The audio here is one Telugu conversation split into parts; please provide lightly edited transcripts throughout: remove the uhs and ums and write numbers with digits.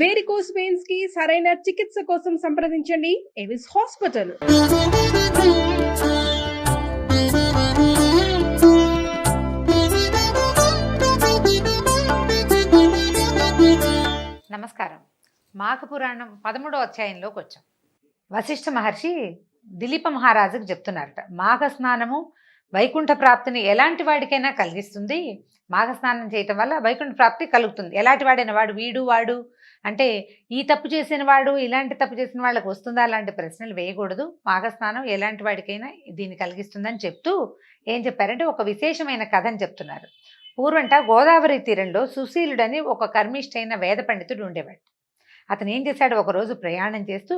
వేరికోస్ వెయిన్స్ కి సరైన చికిత్స కోసం సంప్రదించండి ఎవిస్ హాస్పిటల్. నమస్కారం. మాఘ పురాణం 13వ అధ్యాయంలోకి వచ్చాం. వశిష్ఠ మహర్షి దిలీప మహారాజుకు చెప్తున్నారట, మాఘ స్నానము వైకుంఠ ప్రాప్తిని ఎలాంటి వాడికైనా కలిగిస్తుంది. మాఘ స్నానం చేయటం వల్ల వైకుంఠ ప్రాప్తి కలుగుతుంది. ఎలాంటి వాడైన వాడు, వీడు వాడు అంటే ఈ తప్పు చేసిన వాడు ఇలాంటి తప్పు చేసిన వాళ్ళకి వస్తుందా అలాంటి ప్రశ్నలు వేయకూడదు. మాఘ స్నానం ఎలాంటి వాడికైనా దీన్ని కలిగిస్తుందని చెప్తూ ఏం చెప్పారంటే ఒక విశేషమైన కథని చెప్తున్నారు. పూర్వంట గోదావరి తీరంలో సుశీలుడని ఒక కర్మిష్ఠైన వేద పండితుడు ఉండేవాడు. అతను ఏం చేశాడు, ఒకరోజు ప్రయాణం చేస్తూ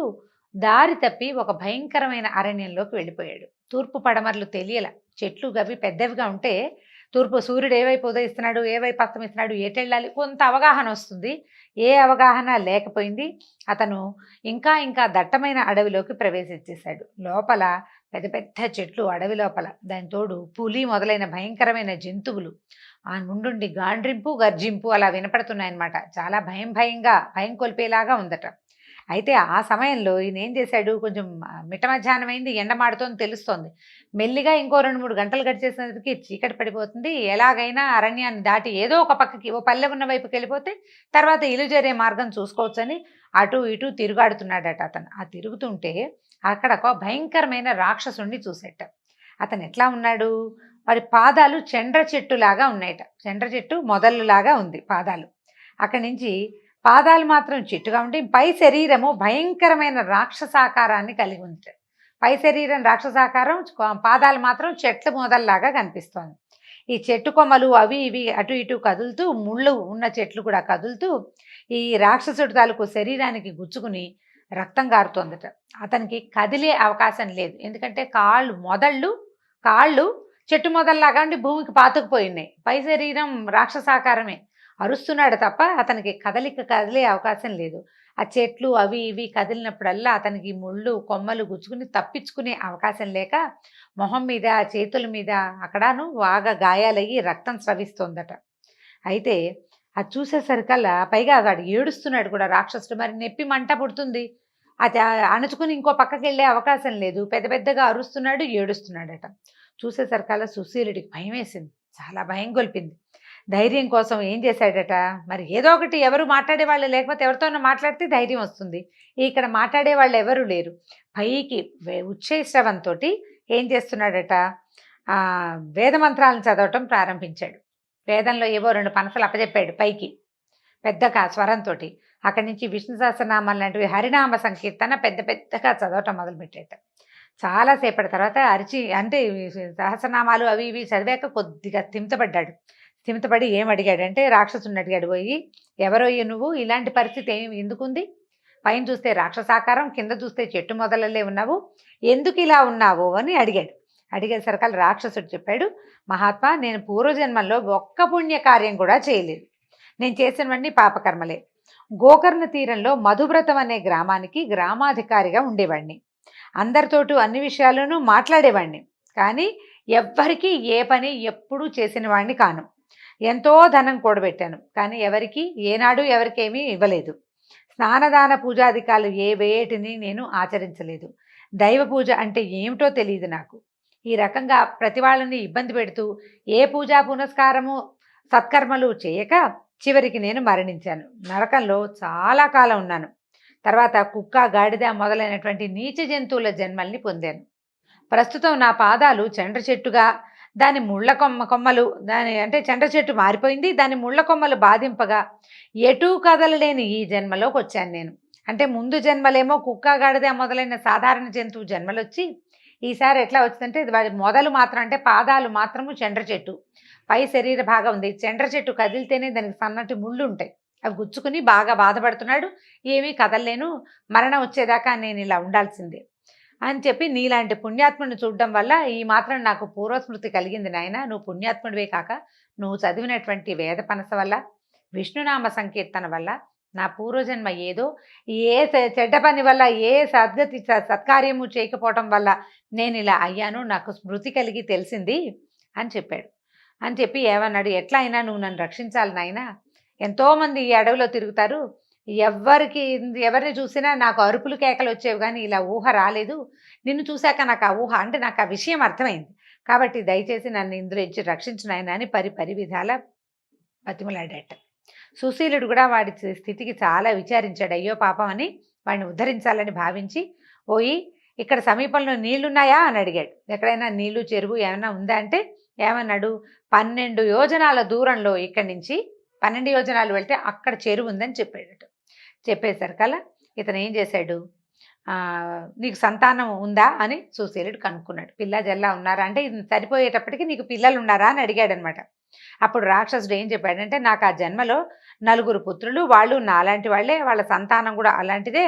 దారి తప్పి ఒక భయంకరమైన అరణ్యంలోకి వెళ్ళిపోయాడు. తూర్పు పడమరలు తెలియల, చెట్లు గవి పెద్దవిగా ఉంటే తూర్పు సూర్యుడు ఏవైపు ఉదయిస్తున్నాడు, ఏవైపు అస్తమిస్తున్నాడు, ఎటెళ్ళాలి కొంత అవగాహన వస్తుంది. ఏ అవగాహన లేకపోయింది. అతను ఇంకా దట్టమైన అడవిలోకి ప్రవేశించేశాడు. లోపల పెద్ద పెద్ద చెట్లు అడవి లోపల, దాని తోడు పులి మొదలైన భయంకరమైన జంతువులు ఆ నుండి గాండ్రింపు గర్జింపు అలా వినపడుతున్నాయన్నమాట. చాలా భయం కొలిపేలాగా ఉందట. అయితే ఆ సమయంలో ఈయన ఏం చేశాడు, కొంచెం మిట్ట మధ్యాహ్నం అయింది, ఎండమాడుతోంది తెలుస్తోంది. మెల్లిగా ఇంకో 2-3 గంటలు గడిచేసరికి చీకటి పడిపోతుంది. ఎలాగైనా అరణ్యాన్ని దాటి ఏదో ఒక పక్కకి ఓ పల్లె ఉన్న వైపుకి వెళ్ళిపోతే తర్వాత ఇల్లు చేరే మార్గం చూసుకోవచ్చని అటు ఇటు తిరుగాడుతున్నాడట. అతను ఆ తిరుగుతుంటే అక్కడ ఒక భయంకరమైన రాక్షసుణ్ణి చూసేట. అతను ఎట్లా ఉన్నాడు, వాడి పాదాలు చెండ్ర చెట్టులాగా ఉన్నాయట. చెండ్ర చెట్టు మొదలులాగా ఉంది పాదాలు. అక్కడి నుంచి పాదాలు మాత్రం చెట్టుగా ఉండి పై శరీరము భయంకరమైన రాక్షసాకారాన్ని కలిగి ఉంది. పై శరీరం రాక్షసాకారం, పాదాలు మాత్రం చెట్ల మొదల్లాగా కనిపిస్తోంది. ఈ చెట్టు కొమ్మలు అవి ఇవి అటు ఇటు కదులుతూ, ముళ్ళు ఉన్న చెట్లు కూడా కదులుతూ ఈ రాక్షసుడి తాలూకు శరీరానికి గుచ్చుకుని రక్తం గారుతోందట. అతనికి కదిలే అవకాశం లేదు. ఎందుకంటే కాళ్ళు చెట్టు మొదల్లాగా ఉండి భూమికి పాతుకుపోయి ఉన్నాయి. పై శరీరం రాక్షసాకారమే, అరుస్తున్నాడు తప్ప అతనికి కదిలే అవకాశం లేదు. ఆ చెట్లు అవి ఇవి కదిలినప్పుడల్లా అతనికి ముళ్ళు కొమ్మలు గుచ్చుకుని తప్పించుకునే అవకాశం లేక మొహం మీద చేతుల మీద అక్కడను బాగా గాయాలయ్యి రక్తం స్రవిస్తోందట. అయితే అది చూసేసరికల్లా పైగా వాడు ఏడుస్తున్నాడు కూడా రాక్షసుడు. మరి నొప్పి మంట పుడుతుంది, అది అణుచుకుని ఇంకో పక్కకి వెళ్ళే అవకాశం లేదు. పెద్దగా అరుస్తున్నాడు, ఏడుస్తున్నాడట. చూసేసరికల్లా సుశీలుడికి భయం వేసింది, చాలా భయం కొల్పింది. ధైర్యం కోసం ఏం చేశాడట, మరి ఏదో ఒకటి, ఎవరు మాట్లాడే వాళ్ళు లేకపోతే ఎవరితోనో మాట్లాడితే ధైర్యం వస్తుంది. ఇక్కడ మాట్లాడే వాళ్ళు ఎవరు లేరు. పైకి ఉచ్చైశ్రవంతో ఏం చేస్తున్నాడట, వేదమంత్రాలను చదవటం ప్రారంభించాడు. వేదంలో ఏవో 2 పనసలు అప్పచెప్పాడు పైకి పెద్దగా స్వరంతో. అక్కడి నుంచి విష్ణు సహస్రనామాలు లాంటివి హరినామ సంకీర్తన పెద్దగా చదవటం మొదలుపెట్టాడు. చాలాసేపటి తర్వాత అంటే సహస్రనామాలు అవి ఇవి చదివాక కొద్దిగా స్థిమితపడి ఏం అడిగాడంటే, రాక్షసుని అడిగాడు పోయి, ఎవరోయ్య నువ్వు, ఇలాంటి పరిస్థితి ఏమి ఎందుకుంది, పైన చూస్తే రాక్షసాకారం, కింద చూస్తే చెట్టు మొదలలే ఉన్నావు, ఎందుకు ఇలా ఉన్నావు అని అడిగాడు. అడిగేసరికల్ రాక్షసుడు చెప్పాడు, మహాత్మా, నేను పూర్వజన్మల్లో ఒక్క పుణ్యకార్యం కూడా చేయలేదు. నేను చేసినవన్నీ పాపకర్మలే. గోకర్ణ తీరంలో మధువ్రతం అనే గ్రామానికి గ్రామాధికారిగా ఉండేవాడిని. అందరితోటూ అన్ని విషయాలను మాట్లాడేవాడిని. కానీ ఎవ్వరికీ ఏ పని ఎప్పుడూ చేసిన వాడిని కాను. ఎంతో ధనం కూడబెట్టాను, కానీ ఏనాడు ఎవరికేమీ ఇవ్వలేదు. స్నానదాన పూజాధికాలు వేటిని నేను ఆచరించలేదు. దైవ పూజ అంటే ఏమిటో తెలియదు నాకు. ఈ రకంగా ప్రతి వాళ్ళని ఇబ్బంది పెడుతూ ఏ పూజా పునస్కారము సత్కర్మలు చేయక చివరికి నేను మరణించాను. నరకంలో చాలా కాలం ఉన్నాను. తర్వాత కుక్క, గాడిద మొదలైనటువంటి నీచ జంతువుల జన్మల్ని పొందాను. ప్రస్తుతం నా పాదాలు చెండ్ర చెట్టుగా, దాని ముళ్ళ కొమ్మలు అంటే చెండ్ర చెట్టు మారిపోయింది, దాని ముళ్ళ కొమ్మలు బాధింపగా ఎటూ కదలలేని ఈ జన్మలోకి వచ్చాను నేను. అంటే ముందు జన్మలేమో కుక్క, గాడిద మొదలైన సాధారణ జంతువు జన్మలు వచ్చి, ఈసారి ఎట్లా వచ్చిందంటే వాడి మొదలు మాత్రం అంటే పాదాలు మాత్రము చెండ్ర చెట్టు, పై శరీర భాగం ఉంది. చెండ్ర చెట్టు కదిలితేనే దానికి సన్నటి ముళ్ళు ఉంటాయి, అవి గుచ్చుకుని బాగా బాధపడుతున్నాడు. ఏమీ కదలలేను, మరణం వచ్చేదాకా నేను ఇలా ఉండాల్సిందే అని చెప్పి, నీలాంటి పుణ్యాత్ముడిని చూడడం వల్ల ఈ మాత్రం నాకు పూర్వస్మృతి కలిగింది నాయన. నువ్వు పుణ్యాత్ముడివే కాక నువ్వు చదివినటువంటి వేద పనస వల్ల, విష్ణునామ సంకీర్తన వల్ల నా పూర్వజన్మ ఏదో, ఏ చెడ్డ పని వల్ల, ఏ సత్కార్యము చేయకపోవటం వల్ల నేను ఇలా అయ్యాను, నాకు స్మృతి కలిగి తెలిసింది అని చెప్పాడు. అని చెప్పి ఏమన్నాడు, ఎట్లా అయినా నువ్వు నన్ను రక్షించాలి నాయన, ఎంతోమంది ఈ అడవిలో తిరుగుతారు, ఎవరిని చూసినా నాకు అరుపులు కేకలు వచ్చేవి కానీ ఇలా ఊహ రాలేదు. నిన్ను చూశాక నాకు ఆ ఊహ అంటే నాకు ఆ విషయం అర్థమైంది. కాబట్టి దయచేసి నన్ను ఇందులో ఇచ్చి రక్షించు నాయనా అని పరి విధాల బతిమలాడట. సుశీలుడు కూడా వాడి స్థితికి చాలా విచారించాడు. అయ్యో పాపం అని వాడిని ఉద్ధరించాలని భావించి, పోయి ఇక్కడ సమీపంలో నీళ్లున్నాయా అని అడిగాడు. ఎక్కడైనా నీళ్లు చెరువు ఏమైనా ఉందా అంటే ఏమన్నాడు, 12 యోజనాల దూరంలో ఇక్కడి నుంచి 12 యోజనాలు వెళ్తే అక్కడ చెరువు ఉందని చెప్పాడట. చెప్పేసరికల్లా ఇతను ఏం చేశాడు, నీకు సంతానం ఉందా అని సుశీలుడు కనుక్కున్నాడు. పిల్ల జల్లా ఉన్నారా అంటే ఇది సరిపోయేటప్పటికి నీకు పిల్లలు ఉన్నారా అని అడిగాడు అనమాట. అప్పుడు రాక్షసుడు ఏం చెప్పాడంటే, నాకు ఆ జన్మలో 4 పుత్రులు, వాళ్ళు నాలాంటి వాళ్ళే, వాళ్ళ సంతానం కూడా అలాంటిదే.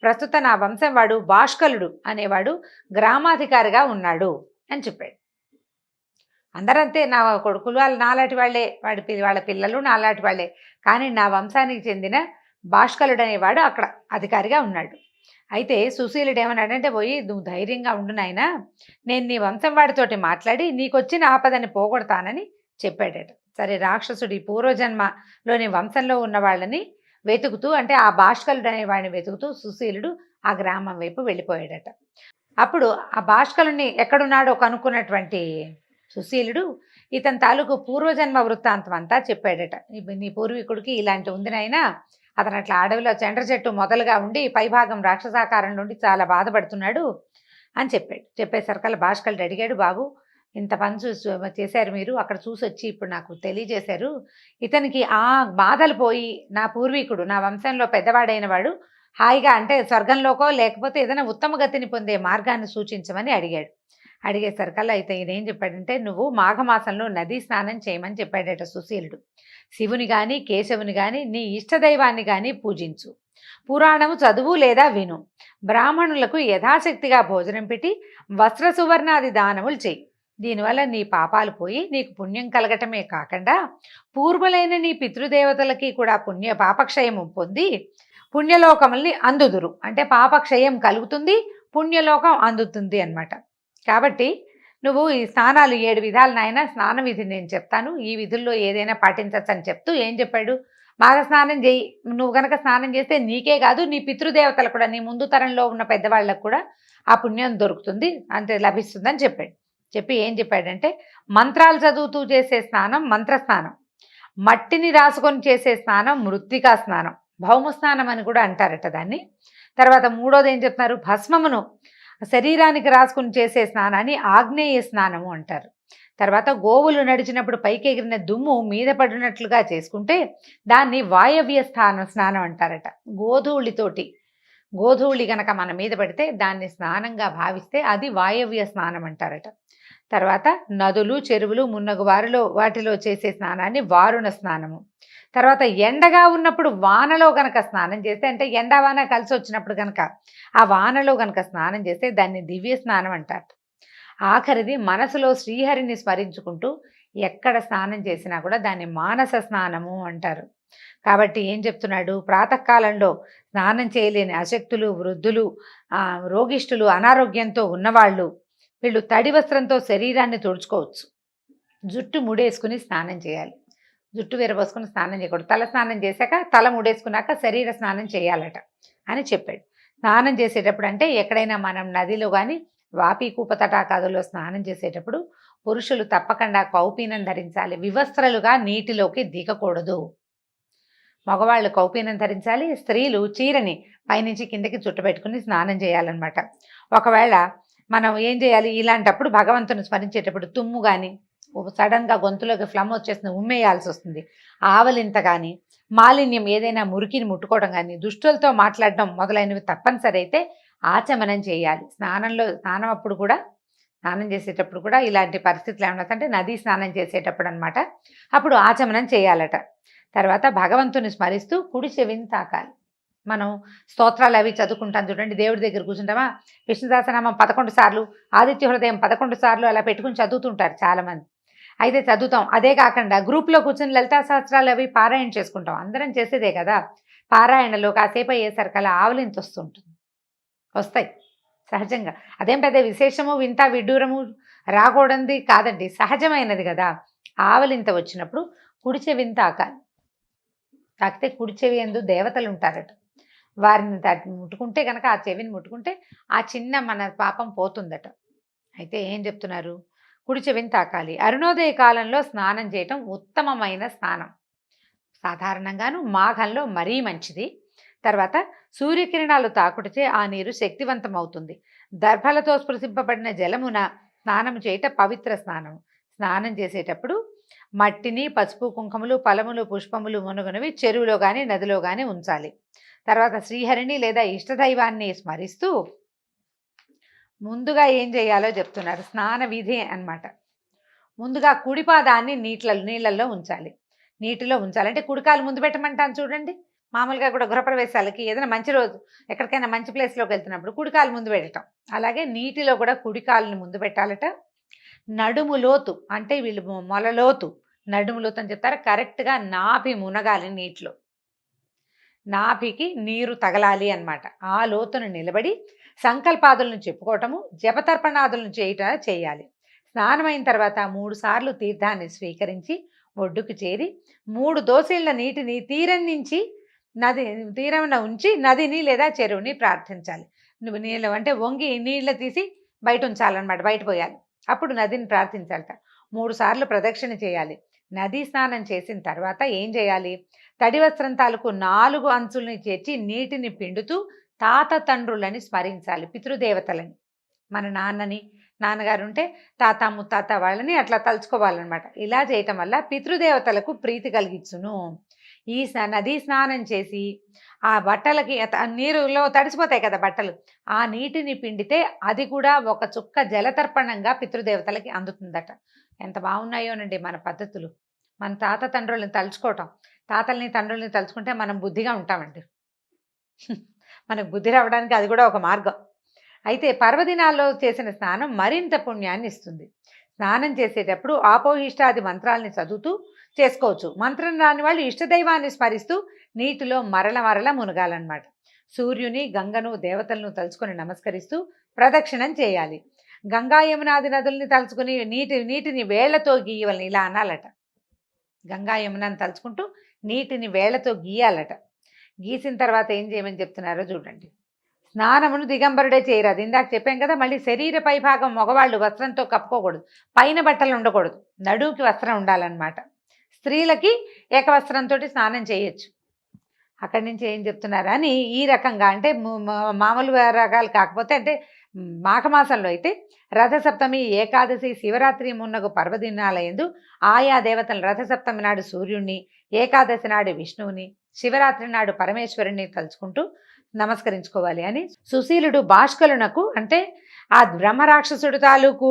ప్రస్తుతం నా వంశం వాడు భాష్కలుడు అనేవాడు గ్రామాధికారిగా ఉన్నాడు అని చెప్పాడు. అందరంతే, నా కొడుకులు వాళ్ళు నాలాంటి వాళ్ళే, వాళ్ళ పిల్లలు నాలాంటి వాళ్ళే, కానీ నా వంశానికి చెందిన భాష్కలుడు అనేవాడు అక్కడ అధికారిగా ఉన్నాడు. అయితే సుశీలుడు ఏమన్నాడంటే, పోయి నువ్వు ధైర్యంగా ఉండు నాయనా, నేను నీ వంశం వాడితోటి మాట్లాడి నీకొచ్చిన ఆపదని పోగొడతానని చెప్పాడట. సరే, రాక్షసుడి పూర్వజన్మలోని వంశంలో ఉన్న వాళ్ళని వెతుకుతూ, అంటే ఆ భాష్కలుడు అనే వాడిని వెతుకుతూ సుశీలుడు ఆ గ్రామం వైపు వెళ్ళిపోయాడట. అప్పుడు ఆ భాష్కలుని ఎక్కడున్నాడో కనుక్కున్నటువంటి సుశీలుడు ఇతని తాలూకు పూర్వజన్మ వృత్తాంతం అంతా చెప్పాడట. నీ పూర్వీకుడికి ఇలాంటి ఉంది నాయనా, అతను అట్లా అడవిలో చెండ్ర చెట్టు మొదలుగా ఉండి పైభాగం రాక్షసాకారం నుండి చాలా బాధపడుతున్నాడు అని చెప్పాడు. చెప్పేసరికల్లా భాష్కలుడు అడిగాడు, బాబు ఇంత పని చేశారు మీరు, అక్కడ చూసి వచ్చి ఇప్పుడు నాకు తెలియజేశారు, ఇతనికి ఆ బాధలు పోయి నా పూర్వీకుడు నా వంశంలో పెద్దవాడైన వాడు హాయిగా అంటే స్వర్గంలోకో లేకపోతే ఏదైనా ఉత్తమ గతిని పొందే మార్గాన్ని సూచించమని అడిగాడు. అడిగేసరికల్లా అయితే ఈయనేం చెప్పాడంటే, నువ్వు మాఘమాసంలో నదీ స్నానం చేయమని చెప్పాడట సుశీలుడు. శివుని కానీ కేశవుని కానీ నీ ఇష్టదైవాన్ని కానీ పూజించు, పురాణము చదువు లేదా విను, బ్రాహ్మణులకు యథాశక్తిగా భోజనం పెట్టి వస్త్ర సువర్ణాది దానములు చెయ్యి. దీనివల్ల నీ పాపాలు పోయి నీకు పుణ్యం కలగటమే కాకుండా పూర్వులైన నీ పితృదేవతలకి కూడా పాపక్షయము పొంది పుణ్యలోకముల్ని అందుదురు. అంటే పాపక్షయం కలుగుతుంది, పుణ్యలోకం అందుతుంది అన్నమాట. కాబట్టి నువ్వు ఈ స్నానాలు 7 విధాలు నాయన, స్నాన విధి నేను చెప్తాను, ఈ విధుల్లో ఏదైనా పాటించచ్చు అని చెప్తూ ఏం చెప్పాడు, మాఘ స్నానం చేయి, నువ్వు కనుక స్నానం చేస్తే నీకే కాదు నీ పితృదేవతలు కూడా, నీ ముందు తరంలో ఉన్న పెద్దవాళ్ళకు కూడా ఆ పుణ్యం దొరుకుతుంది, అంటే లభిస్తుందని చెప్పాడు. చెప్పి ఏం చెప్పాడంటే, మంత్రాలు చదువుతూ చేసే స్నానం మంత్రస్నానం, మట్టిని రాసుకొని చేసే స్నానం మృత్తికా స్నానం, భౌమ స్నానం అని కూడా అంటారట దాన్ని. తర్వాత మూడోది ఏం చెప్తున్నారు, భస్మమును శరీరానికి రాసుకుని చేసే స్నానాన్ని ఆగ్నేయ స్నానము అంటారు. తర్వాత గోవులు నడిచినప్పుడు పైకి ఎగిరిన దుమ్ము మీద పడినట్లుగా చేసుకుంటే దాన్ని వాయవ్య స్నానం అంటారట. గోధూళి గనక మన మీద పడితే దాన్ని స్నానంగా భావిస్తే అది వాయవ్య స్నానం అంటారట. తర్వాత నదులు చెరువులు మున్నగు వాటిలో చేసే స్నానాన్ని వారుణ స్నానము. తర్వాత ఎండగా ఉన్నప్పుడు వానలో గనక స్నానం చేస్తే, అంటే ఎండ వాన కలిసి వచ్చినప్పుడు కనుక ఆ వానలో గనక స్నానం చేస్తే దాన్ని దివ్య స్నానం అంటారు. ఆఖరిది మనసులో శ్రీహరిని స్మరించుకుంటూ ఎక్కడ స్నానం చేసినా కూడా దాన్ని మానస స్నానము అంటారు. కాబట్టి ఏం చెప్తున్నాడు, ప్రాతకాలంలో స్నానం చేయలేని అశక్తులు, వృద్ధులు, రోగిష్ఠులు, అనారోగ్యంతో ఉన్నవాళ్ళు వీళ్ళు తడి వస్త్రంతో శరీరాన్ని తుడుచుకోవచ్చు. జుట్టు ముడేసుకుని స్నానం చేయాలి, జుట్టు విరబోసుకుని స్నానం చేయకూడదు. తల స్నానం చేశాక తల ముడేసుకున్నాక శరీర స్నానం చేయాలట అని చెప్పాడు. స్నానం చేసేటప్పుడు అంటే ఎక్కడైనా మనం నదిలో కానీ వాపి కూప తటాకాదులో స్నానం చేసేటప్పుడు పురుషులు తప్పకుండా కౌపీనం ధరించాలి, వివస్త్రలుగా నీటిలోకి దిగకూడదు. మగవాళ్ళు కౌపీనం ధరించాలి, స్త్రీలు చీరని పైనుంచి కిందకి చుట్టబెట్టుకుని స్నానం చేయాలన్నమాట. ఒకవేళ మనం ఏం చేయాలి, ఇలాంటప్పుడు భగవంతుని స్మరించేటప్పుడు తుమ్ము కానీ సడన్గా గొంతులోకి ఫ్లమ్ వచ్చేస్తుంది, ఉమ్మేయాల్సి వస్తుంది, ఆవలింత కానీ మాలిన్యం ఏదైనా మురికిని ముట్టుకోవడం కానీ దుష్టులతో మాట్లాడడం మొదలైనవి తప్పనిసరి అయితే ఆచమనం చేయాలి. స్నానం అప్పుడు కూడా, స్నానం చేసేటప్పుడు కూడా ఇలాంటి పరిస్థితులు ఏమన్నా అంటే నదీ స్నానం చేసేటప్పుడు అనమాట, అప్పుడు ఆచమనం చేయాలట. తర్వాత భగవంతుని స్మరిస్తూ కుడి చెవిని తాకాలి. మనం స్తోత్రాలు అవి చదువుకుంటాం చూడండి, దేవుడి దగ్గర కూర్చుంటామా, విష్ణుదాసనామం 11 సార్లు, ఆదిత్య హృదయం 11 సార్లు అలా పెట్టుకుని చదువుతుంటారు చాలామంది. అయితే చదువుతాం, అదే కాకుండా గ్రూప్లో కూర్చొని లలితా సహస్రాలు అవి పారాయణ చేసుకుంటాం, అందరం చేసేదే కదా. పారాయణలో కాసేపు అయ్యేసరికల్లా ఆవలింత వస్తాయి సహజంగా, అదేం పెద్ద విశేషము వింత విడ్డూరము రాకూడదు కాదండి, సహజమైనది కదా. ఆవలింత వచ్చినప్పుడు కుడి చెవిని తాకాలి. కాకపోతే కుడి చెవి యందు దేవతలు ఉంటారట. వారిని ముట్టుకుంటే కనుక ఆ చెవిని ముట్టుకుంటే ఆ చిన్న మన పాపం పోతుందట. అయితే ఏం చెప్తున్నారు? కుడి చెవిని తాకాలి. అరుణోదయ కాలంలో స్నానం చేయటం ఉత్తమమైన స్నానం. సాధారణంగాను మాఘంలో మరీ మంచిది. తర్వాత సూర్యకిరణాలు తాకుడితే ఆ నీరు శక్తివంతం అవుతుంది. దర్భలతో స్పృశింపబడిన జలమున స్నానం చేయట పవిత్ర స్నానం. స్నానం చేసేటప్పుడు మట్టిని, పసుపు, కుంకుమలు, ఫలములు, పుష్పములు మునుగునవి చెరువులో కానీ నదిలో కానీ ఉంచాలి. తర్వాత శ్రీహరిని లేదా ఇష్టదైవాన్ని స్మరిస్తూ ముందుగా ఏం చేయాలో చెప్తున్నారు. స్నాన విధి అన్నమాట. ముందుగా కుడిపాదాన్ని నీళ్ళల్లో ఉంచాలి. నీటిలో ఉంచాలి అంటే కుడికాలు ముందు పెట్టమంటాను చూడండి. మామూలుగా కూడా గృహప్రవేశాలకి ఏదైనా మంచి రోజు ఎక్కడికైనా మంచి ప్లేస్లోకి వెళ్తున్నప్పుడు కుడికాలు ముందు పెట్టడం. అలాగే నీటిలో కూడా కుడికాలుని ముందు పెట్టాలట. నడుము లోతు అంటే వీళ్ళు మొలలోతు నడుము లోతు అని చెప్తారు. కరెక్ట్గా నాభి మునగాలి నీటిలో. నాభికి నీరు తగలాలి అన్నమాట. ఆ లోతును నిలబడి సంకల్పాదులను చెప్పుకోవటము, జపతర్పణాదులను చేయాలి. స్నానమైన తర్వాత 3 సార్లు తీర్థాన్ని స్వీకరించి ఒడ్డుకు చేరి 3 దోసెళ్ల నీటిని తీరమున ఉంచి నదిని లేదా చెరువుని ప్రార్థించాలి. నువ్వు నీళ్ళు అంటే వంగి నీళ్ళు తీసి బయట ఉంచాలన్నమాట, బయట పోయాలి. అప్పుడు నదిని ప్రార్థించాలట. 3 సార్లు ప్రదక్షిణ చేయాలి. నదీ స్నానం చేసిన తర్వాత ఏం చేయాలి? తడి వస్త్రం తాలూకు 4 అంచుల్ని చేర్చి నీటిని పిండుతూ తాత తండ్రులని స్మరించాలి. పితృదేవతలని, మన నాన్నగారు ఉంటే తాత ముత్తాత వాళ్ళని అట్లా తలుచుకోవాలన్నమాట. ఇలా చేయటం వల్ల పితృదేవతలకు ప్రీతి కలిగించును. ఈ నదీ స్నానం చేసి ఆ బట్టలకి నీరులో తడిసిపోతాయి కదా బట్టలు, ఆ నీటిని పిండితే అది కూడా ఒక చుక్క జలతర్పణంగా పితృదేవతలకి అందుతుందట. ఎంత బాగున్నాయోనండి మన పద్ధతులు. మన తాత తండ్రుల్ని తలుచుకోవటం, తాతల్ని తండ్రుల్ని తలుచుకుంటే మనం బుద్ధిగా ఉంటామండి. మనకు బుద్ధి రావడానికి అది కూడా ఒక మార్గం. అయితే పర్వదినాల్లో చేసిన స్నానం మరింత పుణ్యాన్ని ఇస్తుంది. స్నానం చేసేటప్పుడు ఆపోహిష్టాది మంత్రాలని చదువుతూ చేసుకోవచ్చు. మంత్రం రాని వాళ్ళు ఇష్టదైవాన్ని స్మరిస్తూ నీటిలో మరల మునగాలన్నమాట. సూర్యుని, గంగను, దేవతలను తలుచుకొని నమస్కరిస్తూ ప్రదక్షిణం చేయాలి. గంగా యమునాది నదుల్ని తలుచుకుని నీటిని వేళ్లతో గీయవలని ఇలా అనాలట. గంగా యమునాన్ని తలుచుకుంటూ నీటిని వేళ్లతో గీయాలట. గీసిన తర్వాత ఏం చేయమని చెప్తున్నారో చూడండి. స్నానమును దిగంబరుడే చేయరాదు. ఇందాక చెప్పాం కదా. మళ్ళీ శరీర పైభాగం మగవాళ్ళు వస్త్రంతో కప్పుకోకూడదు, పైన బట్టలు ఉండకూడదు, నడువుకి వస్త్రం ఉండాలన్నమాట. స్త్రీలకి ఏకవస్త్రంతో స్నానం చేయొచ్చు. అక్కడి నుంచి ఏం చెప్తున్నారా అని ఈ రకంగా అంటే మామూలు రకాలు కాకపోతే అంటే మాఘమాసంలో అయితే రథసప్తమి, ఏకాదశి, శివరాత్రి మున్నగు పర్వదినాలయందు ఆయా దేవతలు రథసప్తమి నాడు సూర్యుడిని, ఏకాదశి నాడు విష్ణువుని, శివరాత్రి నాడు పరమేశ్వరుని తలుచుకుంటూ నమస్కరించుకోవాలి అని సుశీలుడు భాష్కలునకు అంటే ఆ బ్రహ్మరాక్షసుడు తాలూకు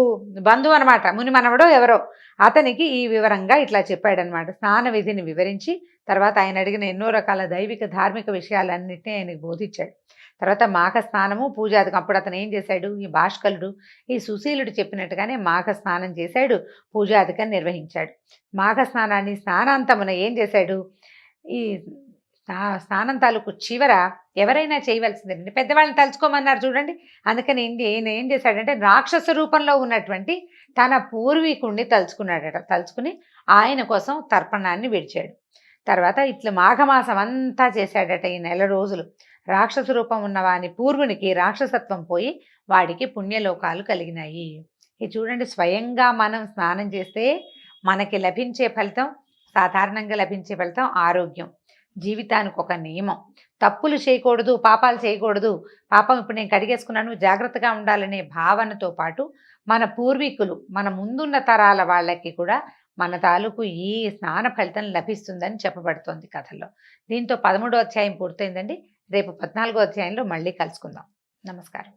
బంధువు అనమాట, ముని మనవడో ఎవరో, అతనికి ఈ వివరంగా ఇట్లా చెప్పాడనమాట. స్నాన విధిని వివరించి తర్వాత ఆయన అడిగిన ఎన్నో రకాల దైవిక ధార్మిక విషయాలన్నింటినీ ఆయనకు బోధించాడు. తర్వాత మాఘ స్నానము పూజాదికం. అప్పుడు అతను ఏం చేశాడు? ఈ భాష్కలుడు ఈ సుశీలుడు చెప్పినట్టుగానే మాఘ స్నానం చేశాడు, పూజాదికం నిర్వహించాడు. మాఘ స్నానాన్ని స్నానాంతమున ఏం చేశాడు? ఈ స్నానం తాలూకు చివర ఎవరైనా చేయవలసిందండి. పెద్దవాళ్ళని తలుచుకోమన్నారు చూడండి. అందుకని ఈయన ఏం చేశాడంటే రాక్షస రూపంలో ఉన్నటువంటి తన పూర్వీకుణ్ణి తలుచుకున్నాడట. తలుచుకుని ఆయన కోసం తర్పణాన్ని విడిచాడు. తర్వాత ఇట్లా మాఘమాసం అంతా చేశాడట. ఈ నెల రోజులు రాక్షస రూపం ఉన్న వాని పూర్వునికి రాక్షసత్వం పోయి వాడికి పుణ్యలోకాలు కలిగినాయి. ఇది చూడండి, స్వయంగా మనం స్నానం చేస్తే మనకి లభించే ఫలితం, సాధారణంగా లభించే ఫలితం ఆరోగ్యం. జీవితానికి ఒక నియమం. తప్పులు చేయకూడదు, పాపాలు చేయకూడదు. పాపం ఇప్పుడు నేను కడిగేసుకున్నాను, జాగ్రత్తగా ఉండాలనే భావనతో పాటు మన పూర్వీకులు, మన ముందున్న తరాల వాళ్ళకి కూడా మన తాలూకు ఈ స్నాన ఫలితం లభిస్తుందని చెప్పబడుతోంది కథల్లో. దీంతో 13వ అధ్యాయం పూర్తయిందండి. రేపు 14వ అధ్యాయంలో మళ్ళీ కలుసుకుందాం. నమస్కారం.